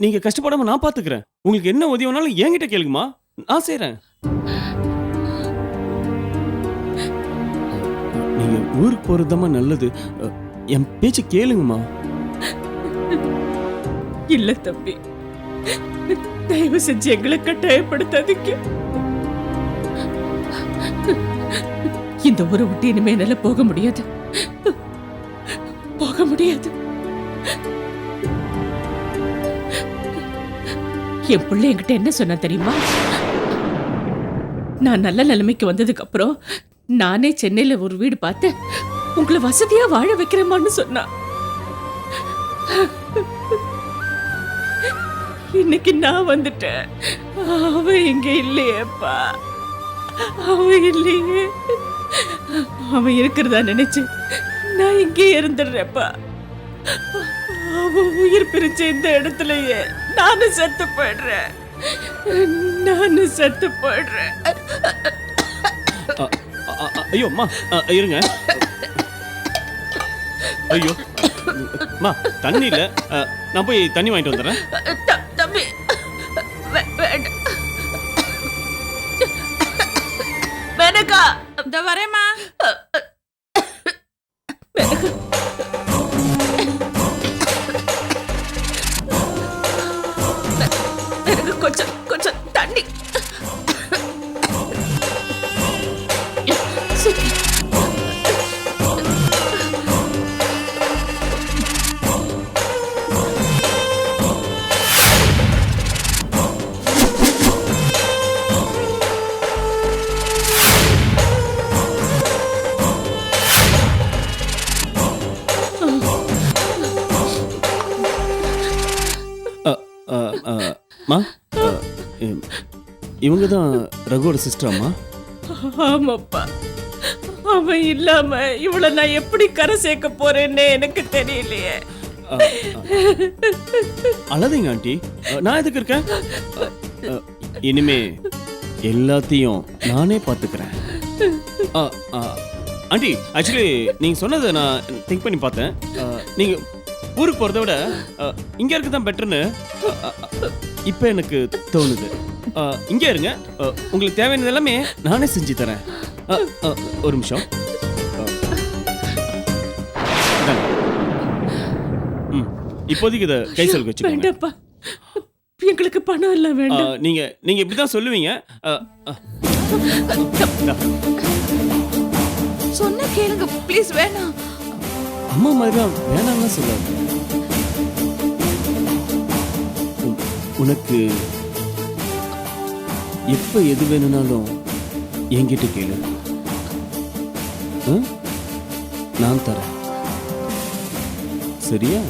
நீங்க கஷ்டப்படாம நான் பாத்துக்கிறேன். உங்களுக்கு என்ன உதவி வேணாலும் என்கிட்ட கேளுங்கம்மா, நான் செய்றேன். நீங்க ஊருக்கு போறதுதாம்மா நல்லது. என் பேச்ச கேளுங்கம்மா. இல்ல தம்பி, தயவு செஞ்சு எங்களை கட்டாயப்படுத்தாதீங்க. இந்த ஊரை விட்டு இனிமே என்னால போக முடியாது, போக முடியாது. என் பிள்ளை என்கிட்ட என்ன சொன்னா தெரியுமா? நான் நல்ல நிலைமைக்கு வந்ததுக்கு அப்புறம் நானே சென்னையில ஒரு வீடு பார்த்து உங்களை வசதியா வாழ வைக்கிறேமான்னு சொன்னா. இன்னைக்கு நான் வந்துட்டேன், அவ இங்க இல்லையேப்பா, அவ இல்லையே. அவன் இருக்கிறதா நினைச்சு நான் இங்கே இருந்துடுறேப்பா. அவன் உயிர் பிரிச்ச இந்த இடத்துலயே நானும் செத்து போயிடுறேன், நானும் செத்து போயிடுறேன். ஐயோ அம்மா, இருங்க. ஐயோ அம்மா, தண்ணி இல்ல, நான் போய் தண்ணி வாங்கிட்டு வந்துடுறேன். தம்பி வேண்டாம். மேனகா, இந்த வரேம்மா. எனக்கு கொஞ்சம் கொஞ்சம் தண்ணி. மா, இவங்க தான் ரகுவோட சிஸ்டராம்மா? ஆமாப்பா, அவன் இல்லாம இவளை நான் எப்படி கரை சேர்க்க போறேன்னு எனக்கு தெரியலையே. அழாதீங்க ஆண்டி, நான் எதுக்கு இருக்கேன்? இனிமே எல்லாத்தையும் நானே பார்த்துக்கிறேன். ஆண்டி, ஆக்சுவலி நீங்க சொன்னதை நான் திங்க் பண்ணி பார்த்தேன். நீங்க ஊருக்கு போறதை விட இங்க இருக்கதான் பெட்டர்னு இப்ப எனக்கு தோணுது. இங்கே இருங்க, உங்களுக்கு தேவையானது எல்லாமே நானே செஞ்சு தரேன். ஒரு நிமிஷம். இப்போதைக்கு இதை கை செலவு வச்சுக்கோங்க. எங்களுக்கு பணம் எல்லாம் வேண்டாம். நீங்க இப்படிதான் சொல்லுவீங்க. சொன்ன கேளுங்க ப்ளீஸ். வேணாம். அம்மா மாதிரிலாம் வேணாம்னு சொல்லாது. உனக்கு எப்ப எது வேணும்னாலும் என்கிட்ட கேளு, நான் தரேன். சரியா?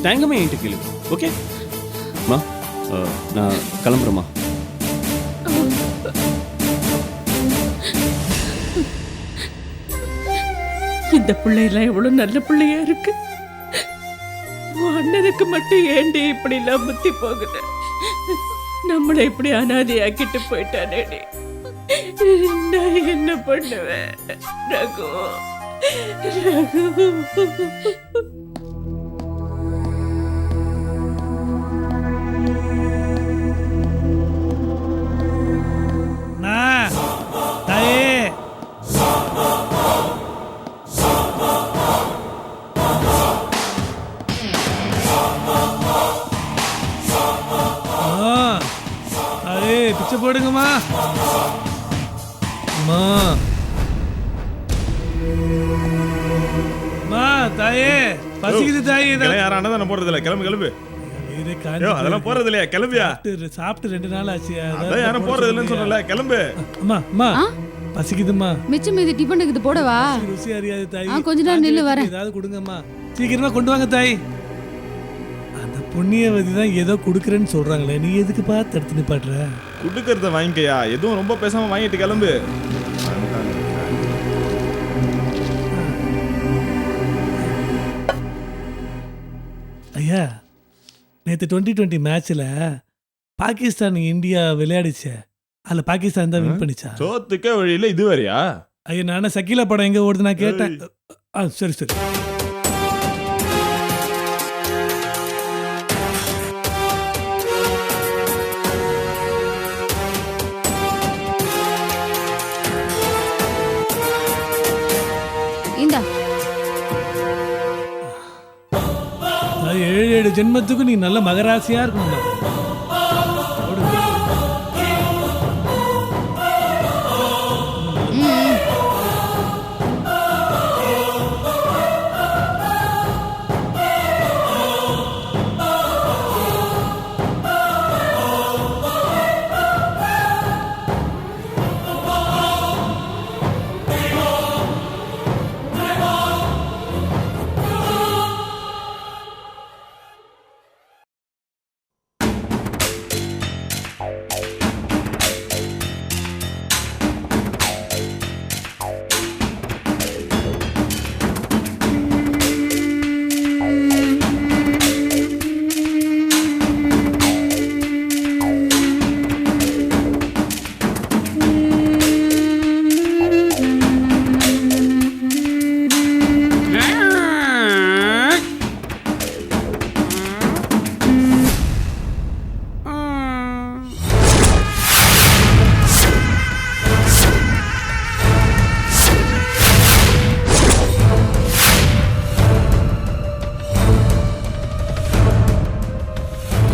தயங்கமா என்கிட்ட கேளு. ஓகே மா, நான் கிளம்புறேம்மா. இந்த பிள்ளைலாம் எவ்வளவு நல்ல பிள்ளையா இருக்கு. அண்ணனுக்கு மட்டும் ஏண்டி இப்படி எல்லாம் புத்தி போகுது? நம்மளை இப்படி அனாதையாக்கிட்டு போயிட்டானே. நான் என்ன பண்ணுவேன் ரகு? பிச்சை போடுங்கம்மா. தாயே பசிக்குது தாயே. யாரும் அன்னதானம் போடுறது இல்ல, கிளம்பு கிளம்பு. அதெல்லாம் போறது இல்லையா? கிளம்பியா? சாப்பிட்டு 2 நாள் ஆச்சு. அதான் யாரும் போறது இல்லைன்னு சொன்னல, கிளம்பு. அம்மா அம்மா பசிக்குதும்மா. மிச்சம் மீதி டிபனுக்கு இது போடவா? ருசி அறியாது தாய். கொஞ்ச நேரம் நில்லு வரேன். ஏதாவது கொடுங்கம்மா, சீக்கிரமா கொண்டு வாங்க தாய். அந்த புண்ணியவதி தான் ஏதோ குடுக்கறேன்னு சொல்றாங்களே, நீ எதுக்கு பார்த்து தடுத்து நிப்பாட்ற? குடுக்கறத வாங்கிக்கையா, எதுவும் ரொம்ப பேசாம வாங்கிட்டு கிளம்பு. ஐயா, நேற்று 2020 மேட்ச்ல பாகிஸ்தான் இந்தியா விளையாடிச்சே, அதுல பாகிஸ்தான் தான் வின் பண்ணிச்சா? சோத்துக்கே வழியில இது வரையா? ஐயா, நானே சக்கீலா படம் எங்க ஓடுது நான் கேட்டேன். சரி சரி. அது 7 ஜென்மத்துக்கும் நீ நல்ல மகராசியா இருக்கணும்டா.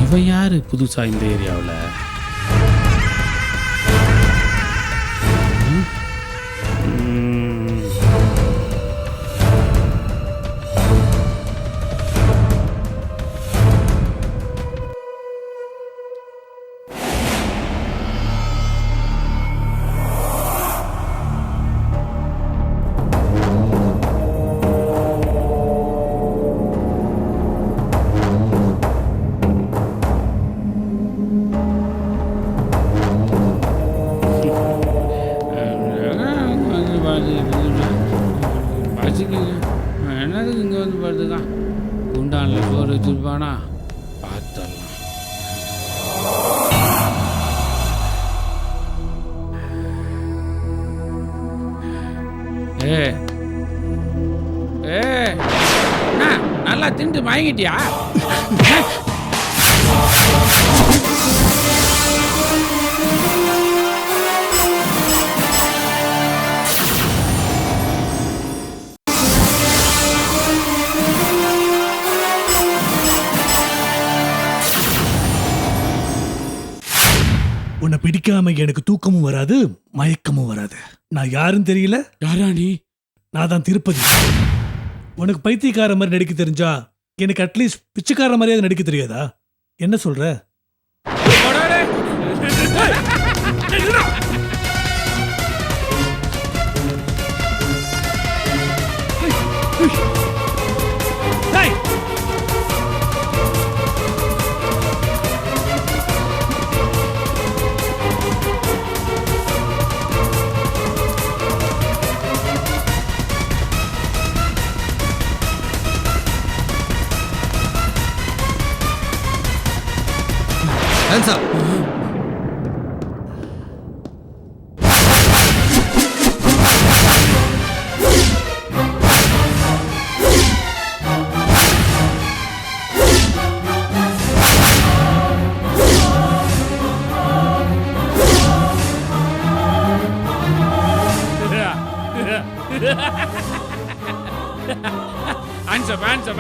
இவன் யாரு புதுசா இந்த ஏரியாவில்? என்னதுக்கு இங்கே வந்து படுத்துக்கான்? குண்டானில் சோறு வச்சுருப்பானா? பார்த்துடலாம். நல்லா திண்டு மயங்கிட்டியா? உன்னை பிடிக்காம எனக்கு தூக்கமும் வராது, மயக்கமும் வராது. நான் யாருன்னு தெரியல? யாரா நீ? நான் தான் திருப்பதி. உனக்கு பைத்தியக்கார மாதிரி நடிக்க தெரிஞ்சா எனக்கு அட்லீஸ்ட் பிச்சைக்கார மாதிரியாவது நடிக்க தெரியாதா? என்ன சொல்ற? Hands up.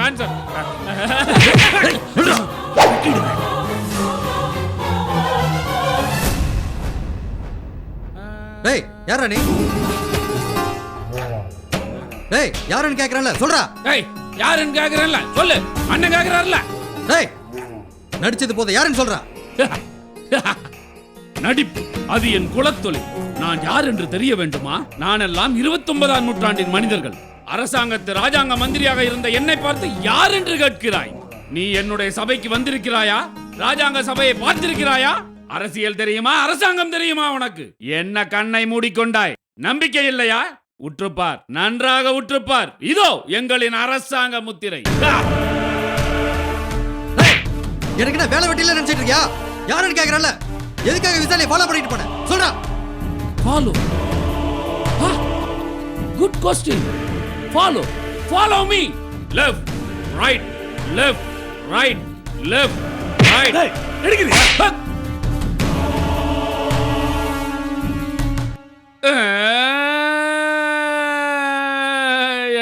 Hands up. டேய் யாரா நீ? டேய் யாருன்னு கேக்குறேன்ல சொல்றா. டேய் யாருன்னு கேக்குறேன்ல சொல்லு. அண்ணன் கேக்குறாருல. டேய் நடிச்சது போத யாருன்னு சொல்றா. நடிப்பு அது என் குலத்தொழில். நான் யார் என்று தெரிய வேண்டுமா? நானெல்லாம் 29ஆம் நூற்றாண்டின் மனிதர்கள். அரசாங்கத்து ராஜாங்க மந்திரியாக இருந்த என்னை பார்த்து யார் என்று கேட்கிறாய்? நீ என்னுடைய சபைக்கு வந்திருக்கிறாயா? ராஜாங்க சபையை பார்த்திருக்கிறாயா? அரசியல் தெரியுமா? அரசாங்கம் தெரியுமா உனக்கு? என்ன கண்ணை மூடிக்கொண்டாய்? நம்பிக்கை இல்லையா? உற்றுப்பார், நன்றாக உற்றுப்பார். இதோ எங்களின் அரசாங்க முத்திரை. எனக்கு என்ன வேலை வெட்டில நினைச்சிட்டு இருக்கியா? யாருன்னு கேக்குறேன்ல. எதுக்காக விசாரியை ஃபாலோ பண்ணிட்டு போன சொல்றா. Follow? Good question. Follow me. Left, right, left, right, left, right. டேய் எடுக்குறியா?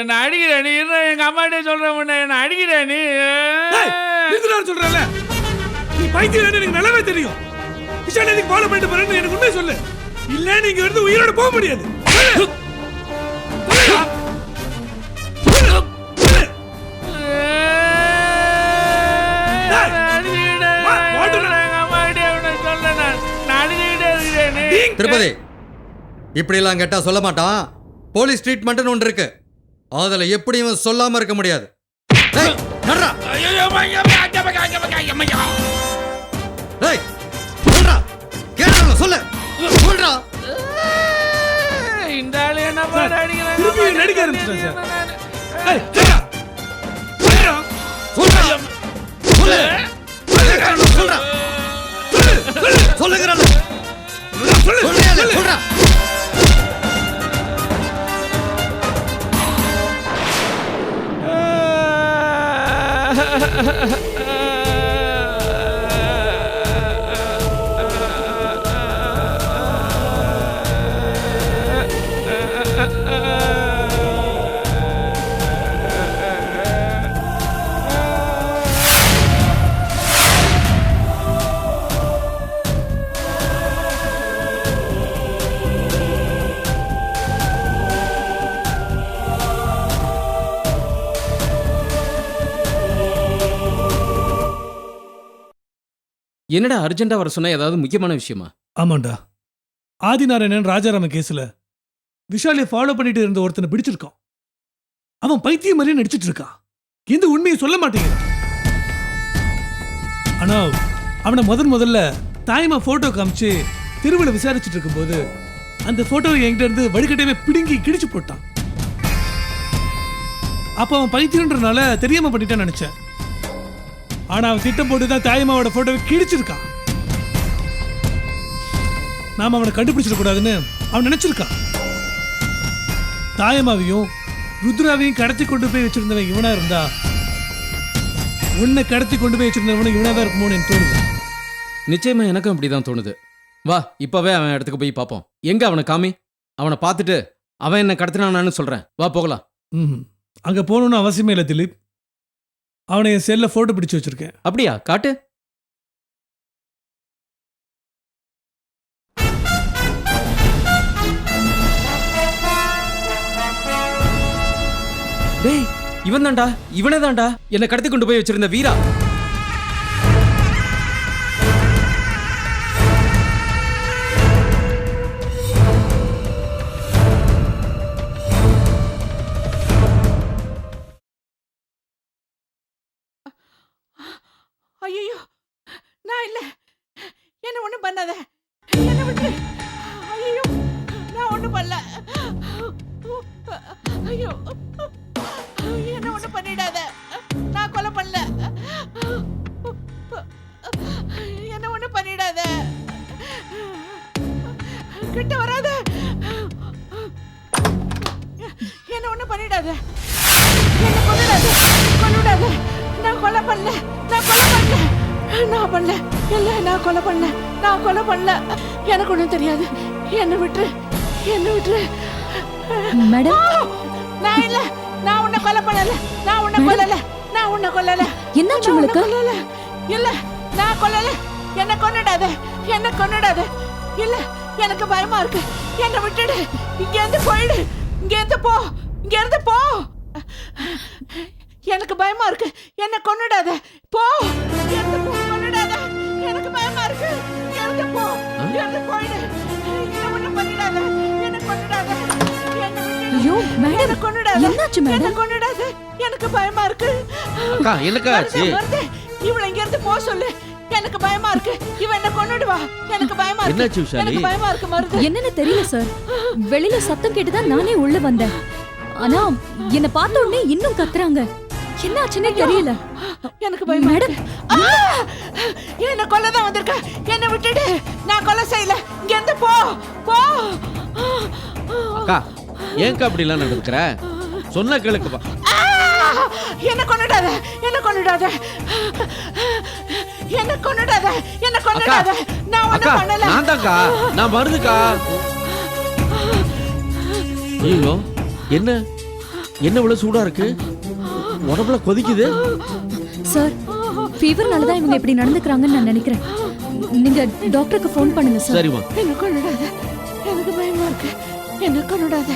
என்ன அடிக்கிற அடிக்கிற நீ எங்க அம்மாட்டே சொல்ற முன்ன என்ன அடிக்கிற நீ சொல்றல நீ பைத்தியம் எனக்கு நல்லாவே தெரியும். விஷால் எதுக்கு ஃபாலோ பண்ணிட்டு போறேன்னு எனக்கு உண்மையை சொல்லு. இல்ல நீங்க இருந்து உயிரோட போக முடியாது. திருப்பதி இப்படி எல்லாம் கேட்டா சொல்ல மாட்டான். போலீஸ் ட்ரீட்மெண்ட் ஒன்று இருக்கு, அதுல எப்படியும் சொல்லாம இருக்க முடியாது. சொல்லு சொல்றா. இந்த ஆளு என்ன பாரு திருப்பி நடிக்க ஆரம்பிச்சிட்டான் சார். சொல்லுங்க சொல்றா. என்னடா அர்ஜென்ட்டா வர சொன்னா ஏதாவது முக்கியமான விஷயமா? ஆமாண்டா, ஆதிநாராயணன் ராஜாராம கேஸ்ல விஷாலை ஃபாலோ பண்ணிட்டு இருந்த ஒருத்தனை பிடிச்சிருக்கான். அவன் பைத்தியம் மாதிரியே நடிச்சிட்டு இருக்கான். எந்த உண்மையை சொல்ல மாட்டேங்கிறான். ஆனா அவனை முதல்ல தாய்மா போட்டோ காமிச்சு தெருவில் விசாரிச்சுட்டு இருக்கும்போது அந்த போட்டோவை என்கிட்ட இருந்து வடிகட்டவே பிடுங்கி கிழிச்சு போட்டான். அப்ப அவன் பைத்தியம்ன்றனால தெரியாம பண்ணிட்டான்னு நினைச்சேன். ஆனா அவன் திட்டம் போட்டுதான் தாயம்மாவோட போட்டோவை கிழிச்சிருக்கான். நாம அவனை கண்டுபிடிச்சிட கூடாதுன்னு அவன் நினைச்சிருக்கான். தாயம்மாவையும் ருத்ராவையும் கடத்தி கொண்டு போய் வச்சிருந்தவன் இவனா இருந்தா உன்னை கடத்தி கொண்டு போய் வச்சிருந்தவனும் இவனா தான் இருக்குமோன்னு எனக்கு தோணுது. நிச்சயமா எனக்கும் அப்படிதான் தோணுது. வா இப்பவே அவன் இடத்துக்கு போய் பார்ப்போம். எங்க அவனை காமி, அவனை பார்த்துட்டு அவன் என்ன கடத்தினான்னு சொல்றேன். வா போகலாம். அங்க போகணும்னு அவசியமே இல்லை திலீப். அவனை என் செல்ல போட்டோ பிடிச்சு வச்சிருக்கேன். அப்படியா? காட்டு. டேய் இவன் தான்டா, இவனே தான்டா என்னை கடத்தி கொண்டு போய் வச்சிருந்த வீரா. ஐயோ நான் இல்ல, என்ன ஒண்ணும் பண்ணாத, என்ன விட்டு. ஐயோ நான் ஒண்ணும் பண்ணல. ஐயோ என்ன ஒண்ணும் பண்ணிடாத, நான் கொலை பண்ணல. என்ன ஒண்ணும் பண்ணிடாத, கிட்ட வராத, என்ன ஒண்ணும் பண்ணிடாத, என்ன கொல்லுடாத, கொல்லுடாத. நான் கொலை பண்ணல, நான் கொலை பண்ணல, நான் பண்ணல, இல்ல நான் கொலை பண்ணல, நான் கொலை பண்ணல. எனக்கு ஒண்ணும் தெரியாது, என்ன விட்டு, என்ன விட்டு. மேடம் நான் இல்ல, நான் உன்னை கொலை பண்ணல, நான் உன்னை கொல்லல, நான் உன்னை கொல்லல. என்னாச்சு உங்களுக்கு? கொல்லல, இல்ல நான் கொல்லல. என்ன கொன்னுடாத, என்ன கொன்னுடாத. இல்ல எனக்கு பயமா இருக்கு, என்ன விட்டுடு, இங்க இருந்து போயிடு, இங்க இருந்து போ, இங்க இருந்து போ. எனக்கு பயமா இருக்கு, என்ன கொன்னுடாத, போ, இங்க இருந்து போ, கொன்னுடாத. எனக்கு பயமா இருக்கு, இங்க இருந்து போ, இங்க இருந்து போயிடு, என்ன ஒண்ணும் பண்ணிடாத, என்ன கொன்னுடாத. ஐயோ மேடம் கொன்னுடாத, என்னாச்சு மேடம்? என்ன கொன்னுடாத, எனக்கு பயமா இருக்கு. அக்கா என்னக்கா ஆச்சு? இவளை இங்க இருந்து போ சொல்லு, எனக்கு பயமா இருக்கு. இவன் என்ன கொன்னுடுவா, எனக்கு பயமா இருக்கு. என்னாச்சு விஷாலி? எனக்கு பயமா இருக்கு மருது. என்னன்னு தெரியல சார். வெளியில சத்தம் கேட்டுதான் நானே உள்ள வந்தேன். ஆனா என்ன பார்த்த உடனே இன்னும் கத்துறாங்க. என்னாச்சுன்னே தெரியல. எனக்கு பயமா மேடம் இருக்கு. என்ன கொல்லதான் வந்திருக்க, என்ன விட்டுடு, நான் கொலை செய்யல, இங்க இருந்து போ, போ. அக்கா ஏன்க்கா அப்படி எல்லாம் நடந்துக்கிற? சொன்ன கேளுக்குப்பா. என்ன கொன்னுடாத, என்ன கொன்னுடாத, என்ன கொன்னுடாத, என்ன கொன்னுடாத. நான் ஒண்ணும் பண்ணல. நான் தான்க்கா, நான் வருதுக்கா. ஐயோ என்ன என்ன இவ்வளவு சூடா இருக்கு? உடம்புல கொதிக்குது. சார் ஃபீவர்னால தான் இவங்க இப்படி நடந்துக்கிறாங்கன்னு நான் நினைக்கிறேன். நீங்க டாக்டருக்கு ஃபோன் பண்ணுங்க சார். சரிம்மா. என்ன கொண்டுடாத, எனக்கு பயமா இருக்கு. என்ன கொண்டுடாத,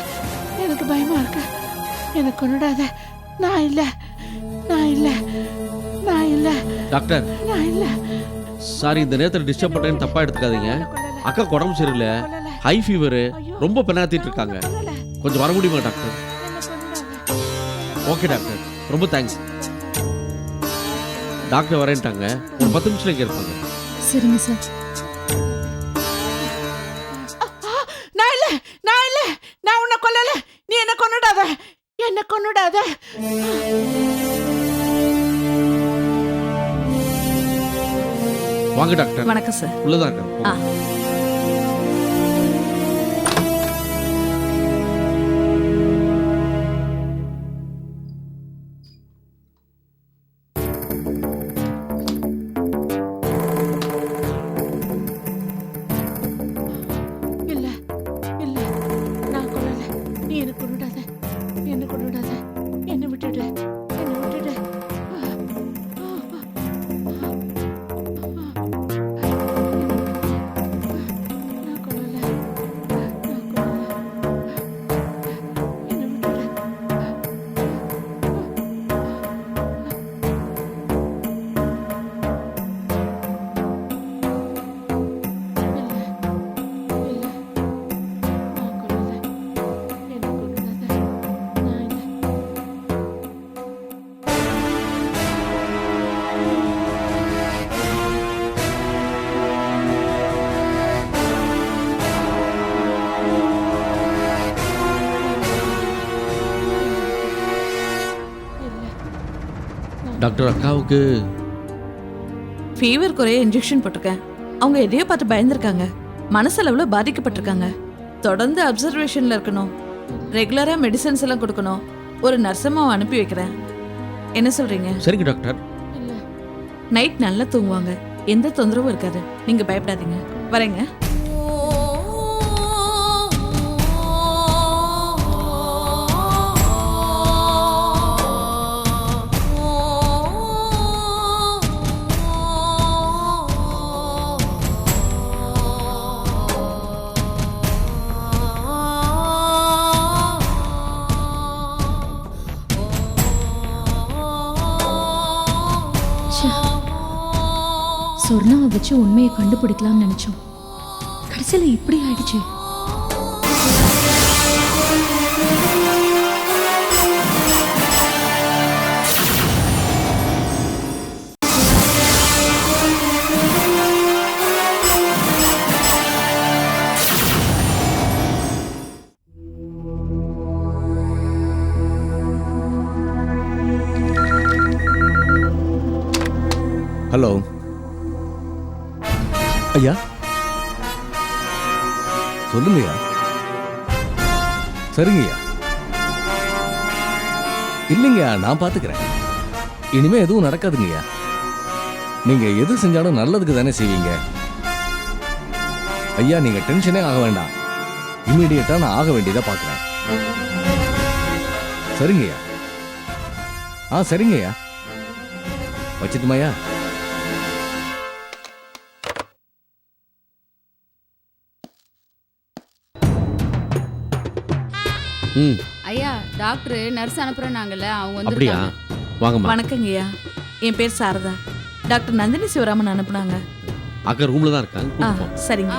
எனக்கு பயமா இருக்கு. என்ன கொண்டுடாத. நான் இல்ல, நான் இல்ல, நான் இல்ல, டாக்டர், நான் இல்ல. சாரி இந்த நேரத்தில் டிஸ்டர்ப் பண்ணேன்னு தப்பா எடுத்துக்காதீங்க. அக்கா உடம்பு சரியில்லை, ஹை ஃபீவர், ரொம்ப பெனாத்திட்டு இருக்காங்க. கொஞ்சம் வர முடியுமா டாக்டர்? ஓகே டாக்டர், ரொம்ப தேங்க்ஸ். டாக்டர் வரேன்ட்டாங்க, ஒரு 10 நிமிஷம் இங்கே இருப்பாங்க. சரிங்க சார். நான் இல்ல, நான் இல்ல, நான் உன்னை கொல்லல. நீ என்ன கொன்னுடாத, என்ன கொன்னுடாத. வாங்க டாக்டர். வணக்கம் சார். உள்ளதான் இருக்காங்க. இல்ல, இல்ல, நான் கொல்லல. நீ என்ன கொன்னுடாத, என்ன கொன்னுடாத. என்ன விட்டுடு, என்ன விட்டுடு. நான் கொல்லல, நான் கொல்லல. என்ன விட்டுடு. டாக்டர், அக்காவுக்கு ஃபீவர் குறைய இன்ஜெக்ஷன் போட்டிருக்கேன். அவங்க எதையோ பார்த்து பயந்துருக்காங்க, மனசளவில் பாதிக்கப்பட்டிருக்காங்க. தொடர்ந்து அப்சர்வேஷனில் இருக்கணும், ரெகுலராக மெடிசன்ஸ் எல்லாம் கொடுக்கணும். ஒரு நர்ஸம்மாவை அனுப்பி வைக்கிறேன். என்ன சொல்கிறீங்க? சரிங்க டாக்டர். நைட் நல்லா தூங்குவாங்க, எந்த தொந்தரவும் இருக்காது. நீங்கள் பயப்படாதீங்க. வரேங்க. சொர்ணாவை வச்சு உண்மையை கண்டுபிடிக்கலாம்னு நினைச்சோம். கடைசியில் இப்படி ஆயிடுச்சு. ஹலோ ஐயா, சொல்லுங்கய்யா. சரிங்கய்யா. இல்லைங்கய்யா, நான் பார்த்துக்கிறேன். இனிமே எதுவும் நடக்காதுங்கய்யா. நீங்க எது செஞ்சாலும் நல்லதுக்கு தானே செய்வீங்க. ஐயா, நீங்க டென்ஷனே ஆக வேண்டாம். இம்மீடியட்டா நான் ஆக வேண்டியதை பார்க்குறேன். சரிங்கய்யா. சரிங்கய்யா. வச்சுட்டுமாய்யா? ஐயா, டாக்டர் நர்ஸ் அனுப்புறேன்னாங்கல்ல, அவங்க அப்படியா? வந்து வாங்கம்மா. வணக்கங்கய்யா, என் பேர் சாரதா. டாக்டர் நந்தினி சிவராமன் அனுப்புனாங்க. அக்கா ரூம்ல தான் இருக்காங்க. கூட்டிட்டு போ. சரிங்க.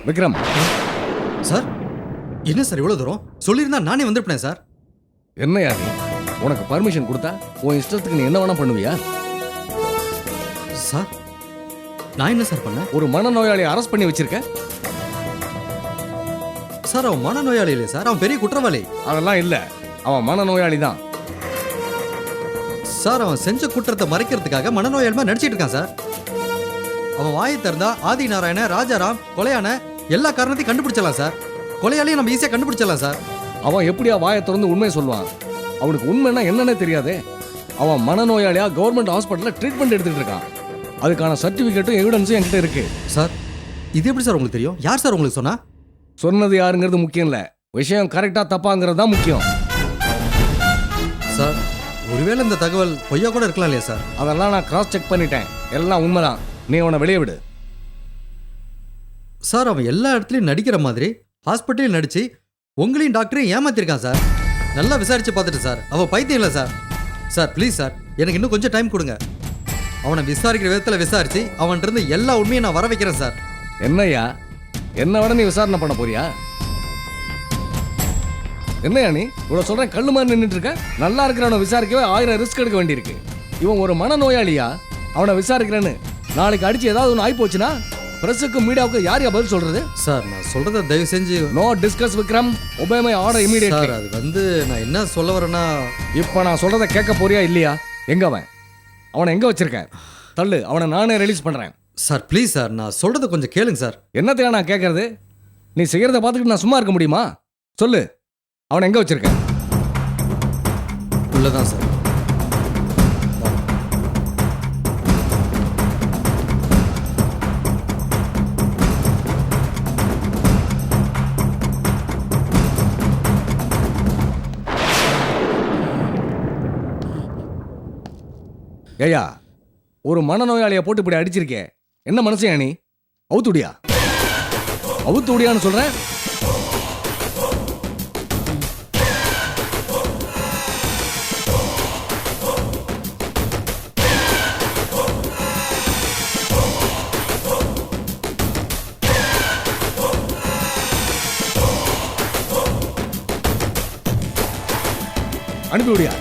விக்ரம். சார், என்ன சார் இவ்வளோ தூரம்? சொல்லியிருந்தா நானே வந்திருப்பேன் சார். என்னையா நீ? உனக்கு பர்மிஷன் கொடுத்தா உன் இஷ்டத்துக்கு நீ என்ன வேணா பண்ணுவியா? சார், நான் என்ன சார் பண்ணேன்? ஒரு மனநோயாளியை அரெஸ்ட் பண்ணி வச்சிருக்க. சார், அவன் மனநோயாளி இல்லை சார், அவன் பெரிய குற்றவாளி. அதெல்லாம் இல்ல. அவன் மனநோயாளி தான். சார் அவன் செஞ்ச குற்றத்தை மறைக்கிறதுக்காக மனநோயாளமா நடிச்சிட்டு இருக்கான் சார். அவன் வாயை திறந்தா ஆதி நாராயண, ராஜாராம், கொலையான எல்லா காரணத்தையும் கண்டுபிடிச்சலாம் சார். கொலையாளியும் நம்ம ஈஸியாக கண்டுபிடிச்சலாம் சார். அவன் எப்படியா வாயை திறந்து உண்மையை சொல்லுவான்? அவனுக்கு உண்மைன்னா என்னன்னே தெரியாதே. அவன் மனநோயாளியா கவர்மெண்ட் ஹாஸ்பிட்டலில் ட்ரீட்மெண்ட் எடுத்துட்டு இருக்கான். அதுக்கான சர்டிஃபிகேட்டும் எவிடன்ஸும் என்கிட்ட இருக்கு. சார் இது எப்படி சார் உங்களுக்கு தெரியும்? யார் சார் உங்களுக்கு சொன்னா? சொன்னது யாருங்கிறது முக்கியம் இல்லை, விஷயம் கரெக்டாக தப்பாங்கிறது தான் முக்கியம். சார் ஒருவேளை இந்த தகவல் பொய்யா கூட இருக்கலாம் இல்லையா சார்? அதெல்லாம் நான் கிராஸ் செக் பண்ணிட்டேன், எல்லாம் உண்மைதான். நீ அவனை வெளியே விடு. சார் அவன் எல்லா இடத்துலையும் நடிக்கிற மாதிரி ஹாஸ்பிட்டலில் நடிச்சு உங்களையும் டாக்டரையும் ஏமாத்திருக்கான் சார். நல்லா விசாரிச்சு பார்த்துட்டு சார் அவன் பைத்தியம் இல்லை சார். சார் ப்ளீஸ் சார், எனக்கு இன்னும் கொஞ்சம் டைம் கொடுங்க. அவனை விசாரிக்கிற விதத்தில் விசாரிச்சு அவன்கிட்ட இருந்து எல்லா உண்மையும் நான் வர வைக்கிறேன் சார். என்னய்யா, என்ன விட நீ விசாரணை பண்ண போறியா? என்னையா நீ இவ்வளோ சொல்கிறேன் கல்லு மாதிரி நின்றுட்டு இருக்க? நல்லா இருக்கிறவனை விசாரிக்கவே 1000 ரிஸ்க் எடுக்க வேண்டியிருக்கு. இவன் ஒரு மனநோயாளியா? அவனை விசாரிக்கிறேன்னு நாளைக்கு அடிச்சு ஏதாவது ஒன்று ஆகி போச்சுன்னா பிரஸுக்கு மீடியாவுக்கு யார் பதில் சொல்றது? சார் நான் சொல்றதை தயவு செஞ்சு no discuss Vikram, obey my order immediately. Sir அது வந்து நான் என்ன சொல்ல வரேன்னா, இப்போ நான் சொல்றதை கேட்க போறியா இல்லையா? எங்க அவனை எங்க வச்சிருக்கேன்? தள்ளு, அவனை நானே ரிலீஸ் பண்றேன். சார் ப்ளீஸ் சார், நான் சொல்றதை கொஞ்சம் கேளுங்க சார். என்னத்தையா நான் கேட்கறது? நீ செய்யறத பார்த்துக்கிட்டு நான் சும்மா இருக்க முடியுமா? சொல்லு, அவனை எங்க வச்சிருக்கேன்? உள்ளதான் சார். ஏயா, ஒரு மனநோயாளியை போட்டு இப்படி அடிச்சிருக்கே, என்ன மனசையா நீ? அவுத்துடியா? அவுத்துடியான்னு சொல்றேன். அனுப்பிவிடியா?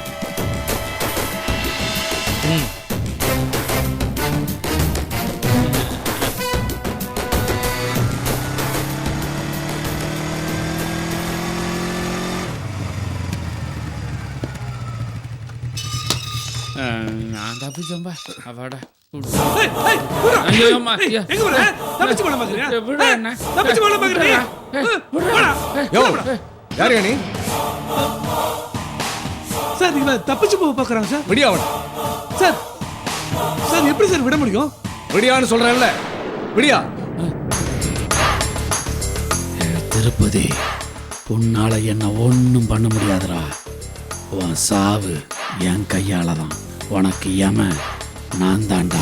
நான் தப்பிச்சோம்பா அவாடா. யார் நீ? சார் இவன் தப்பிச்சு போக பார்க்கறான் சார். விடியா அவனை. சார் சார் எப்படி சார் விட முடியும்? விடியான்னு சொல்றேன்ல, விடியா. திருப்பதி, உன்னால என்ன ஒன்றும் பண்ண முடியாதுடா. உன் சாவு என் கையால தான். உனக்கு யம நான் தாண்டா.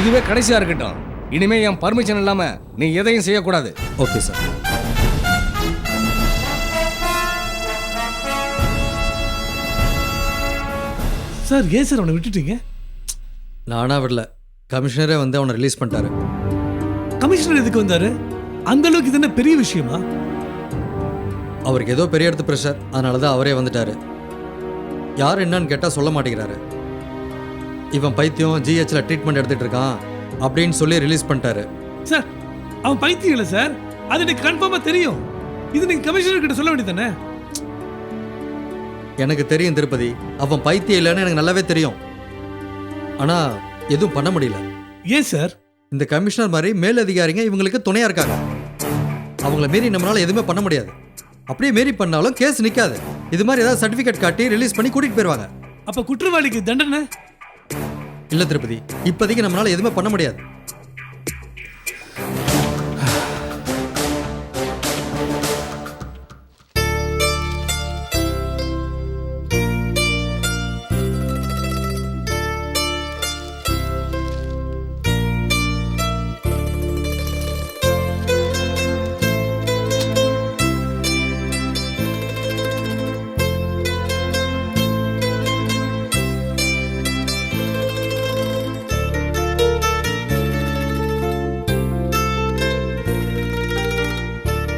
இதுவே கடைசியா இருக்கட்டும். இனிமே என் பர்மிஷன் இல்லாம நீ எதையும் செய்யக்கூடாது. Okay sir. சார் ஏன் சார் அவனை விட்டுட்டீங்க? நானா விடல, கமிஷனரே வந்து அவனை ரிலீஸ் பண்ணிட்டாரு. கமிஷனர் எதுக்கு வந்தாரு? அந்த அளவுக்கு இது என்ன பெரிய விஷயமா? அவருக்கு ஏதோ பெரிய இடத்து ப்ரெஷர், அதனால தான் அவரே வந்துட்டாரு. யார் என்னன்னு கேட்டால் சொல்ல மாட்டேங்கிறாரு. இவன் பைத்தியம், ஜிஹெச்ல ட்ரீட்மெண்ட் எடுத்துட்டு இருக்கான் அப்படின்னு சொல்லி ரிலீஸ் பண்ணிட்டாரு. சார் அவன் பைத்தியம் இல்லை சார், அது எனக்கு கன்ஃபார்மா தெரியும். இது நீங்க கமிஷனர் கிட்ட சொல்ல வேண்டியதானே? எனக்கு தெரியும் திருப்பதி, அவன் பைத்தியம் இல்லைன்னு எனக்கு நல்லாவே தெரியும். ஆனா எதுவும் பண்ண முடியல. ஏன் சார்? இந்த கமிஷனர் மாதிரி மேலதிகாரிங்க இவங்களுக்கு துணையா இருக்காங்க. அவங்கள மீறி நம்மளால எதுவுமே பண்ண முடியாது. அப்படியே மீறி பண்ணாலும் கேஸ் நிக்காது. இது மாதிரி ஏதாவது சர்டிபிகேட் காட்டி ரிலீஸ் பண்ணி கூட்டிட்டு போயிருவாங்க. அப்ப குற்றவாளிக்கு தண்டனை இல்ல திருப்பதி, இப்போதைக்கு நம்மளால எதுவுமே பண்ண முடியாது.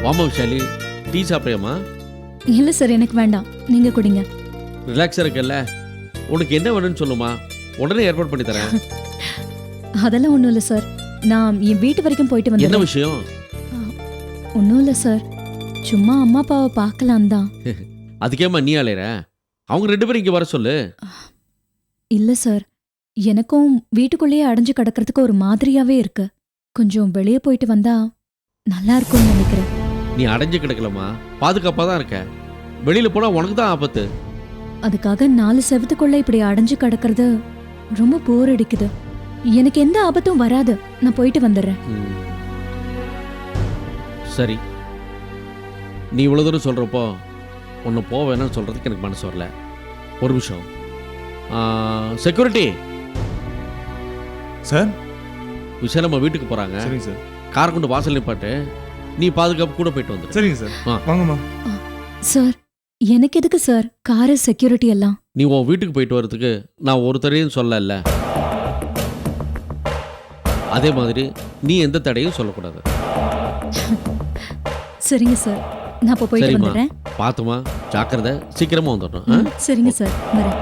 வாமா விஷாலி, டீ சாப்பிட்றியாம்மா? இல்ல சார், எனக்கு வேண்டாம், நீங்க குடிங்க. ரிலாக்ஸாக இருக்கல்ல, உனக்கு என்ன வேணும்னு சொல்லுமா, உடனே ஏற்பாடு பண்ணி தரேன். அதெல்லாம் ஒண்ணும் இல்ல சார், நான் என் வீட்டு வரைக்கும் போயிட்டு என்ன வந்தேன். விஷயம்? ஒன்றும் இல்லை சார், சும்மா அம்மா அப்பாவை பார்க்கலாம் தான். அதுக்கேம்மா நீ அலையிற? அவங்க 2 பேரும் இங்கே வர சொல்லு. இல்லை சார், எனக்கும் வீட்டுக்குள்ளேயே அடைஞ்சு கிடக்கிறதுக்கு ஒரு மாதிரியாவே இருக்கு. கொஞ்சம் வெளியே போயிட்டு வந்தா நல்லா இருக்கும்னு நினைக்கிறேன். நீ அடைஞ்சு கிடக்கலம்மா, பாதுகாப்பாக தான் இருக்க. வெளியில் போனால் உனக்கு தான் ஆபத்து. அதுக்காக 4 செவத்துக்குள்ள இப்படி அடைஞ்சு கிடக்கிறது ரொம்ப போர் அடிக்குது. எனக்கு எந்த ஆபத்தும் வராது, நான் போயிட்டு வந்துடுறேன். சரி, நீ இவ்வளோ தூரம் சொல்கிறப்போ ஒன்று போக வேணாம்னு சொல்கிறதுக்கு எனக்கு மனசு வரல. ஒரு நிமிஷம். Security sir. விஷயம் நம்ம வீட்டுக்கு போகிறாங்க. சரிங்க சார். கார் கொண்டு வாசல் நிப்பாட்டு, நீ பாதுகாப்பு கூட போயிட்டு வந்துடு. சரிங்க சார். வாங்கம்மா. சார், எனக்கு எதுக்கு சார் காரு, செக்யூரிட்டி எல்லாம்? நீ உன் வீட்டுக்கு போயிட்டு வர்றதுக்கு நான் ஒரு தடையும் சொல்லல. அதே மாதிரி நீ எந்த தடையும் சொல்லக்கூடாது. சரிங்க சார், நான் இப்போ போயிட்டு சரிம்மா, வந்துடுறேன். பார்த்துமா, ஜாக்கிரதை, சீக்கிரமா வந்துடணும். சரிங்க சார், வரேன்.